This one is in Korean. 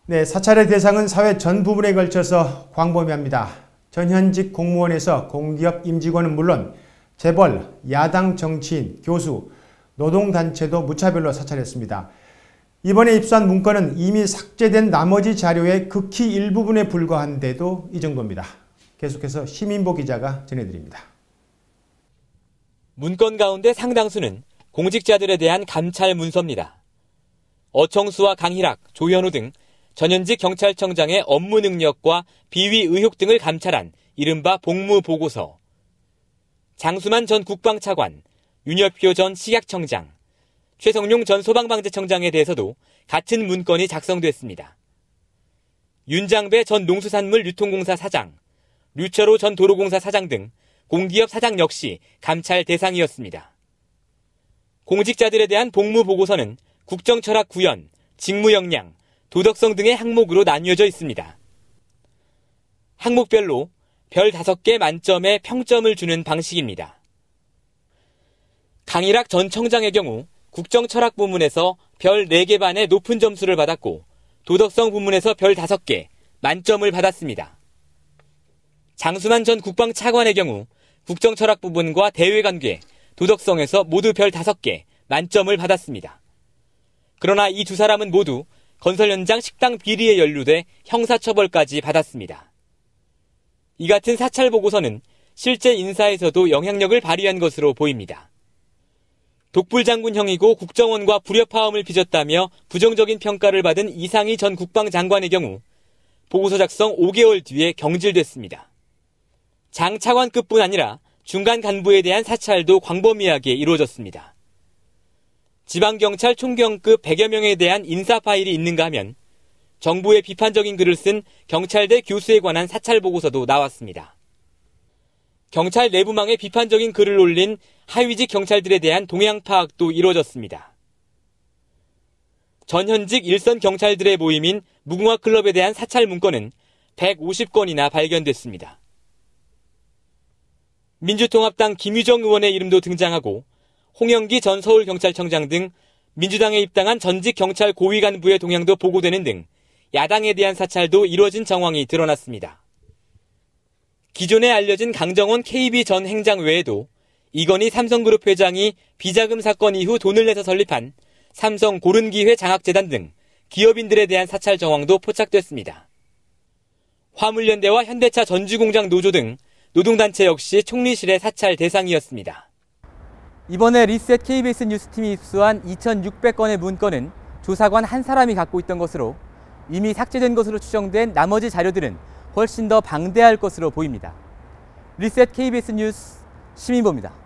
네, 사찰의 대상은 사회 전 부분에 걸쳐서 광범위합니다. 전현직 공무원에서 공기업 임직원은 물론 재벌, 야당 정치인, 교수, 노동단체도 무차별로 사찰했습니다. 이번에 입수한 문건은 이미 삭제된 나머지 자료의 극히 일부분에 불과한데도 이 정도입니다. 계속해서 시민보 기자가 전해드립니다. 문건 가운데 상당수는 공직자들에 대한 감찰 문서입니다. 어청수와 강희락, 조현우 등 전현직 경찰청장의 업무 능력과 비위 의혹 등을 감찰한 이른바 복무보고서, 장수만 전 국방차관, 윤여표 전 식약청장, 최성룡 전 소방방재청장에 대해서도 같은 문건이 작성됐습니다. 윤장배 전 농수산물유통공사 사장, 류철호 전 도로공사 사장 등 공기업 사장 역시 감찰 대상이었습니다. 공직자들에 대한 복무보고서는 국정철학 구현, 직무역량, 도덕성 등의 항목으로 나뉘어져 있습니다. 항목별로 별 5개 만점에 평점을 주는 방식입니다. 강일학 전 청장의 경우 국정철학 부문에서 별 4개 반의 높은 점수를 받았고 도덕성 부문에서 별 5개, 만점을 받았습니다. 장수만 전 국방차관의 경우 국정철학 부분과 대외관계, 도덕성에서 모두 별 5개, 만점을 받았습니다. 그러나 이 두 사람은 모두 건설 현장 식당 비리에 연루돼 형사처벌까지 받았습니다. 이 같은 사찰 보고서는 실제 인사에서도 영향력을 발휘한 것으로 보입니다. 독불장군형이고 국정원과 불협화음을 빚었다며 부정적인 평가를 받은 이상희 전 국방장관의 경우 보고서 작성 5개월 뒤에 경질됐습니다. 장 차관급뿐 아니라 중간 간부에 대한 사찰도 광범위하게 이루어졌습니다. 지방경찰 총경급 100여 명에 대한 인사 파일이 있는가 하면 정부의 비판적인 글을 쓴 경찰대 교수에 관한 사찰 보고서도 나왔습니다. 경찰 내부망에 비판적인 글을 올린 하위직 경찰들에 대한 동향 파악도 이루어졌습니다. 전현직 일선 경찰들의 모임인 무궁화클럽에 대한 사찰 문건은 150건이나 발견됐습니다. 민주통합당 김유정 의원의 이름도 등장하고 홍영기 전 서울경찰청장 등 민주당에 입당한 전직 경찰 고위 간부의 동향도 보고되는 등 야당에 대한 사찰도 이루어진 정황이 드러났습니다. 기존에 알려진 강정원 KB 전 행장 외에도 이건희 삼성그룹 회장이 비자금 사건 이후 돈을 내서 설립한 삼성 고른기회 장학재단 등 기업인들에 대한 사찰 정황도 포착됐습니다. 화물연대와 현대차 전주공장 노조 등 노동단체 역시 총리실의 사찰 대상이었습니다. 이번에 리셋 KBS 뉴스팀이 입수한 2,600건의 문건은 조사관 한 사람이 갖고 있던 것으로 이미 삭제된 것으로 추정된 나머지 자료들은 훨씬 더 방대할 것으로 보입니다. 리셋 KBS 뉴스 시민보입니다.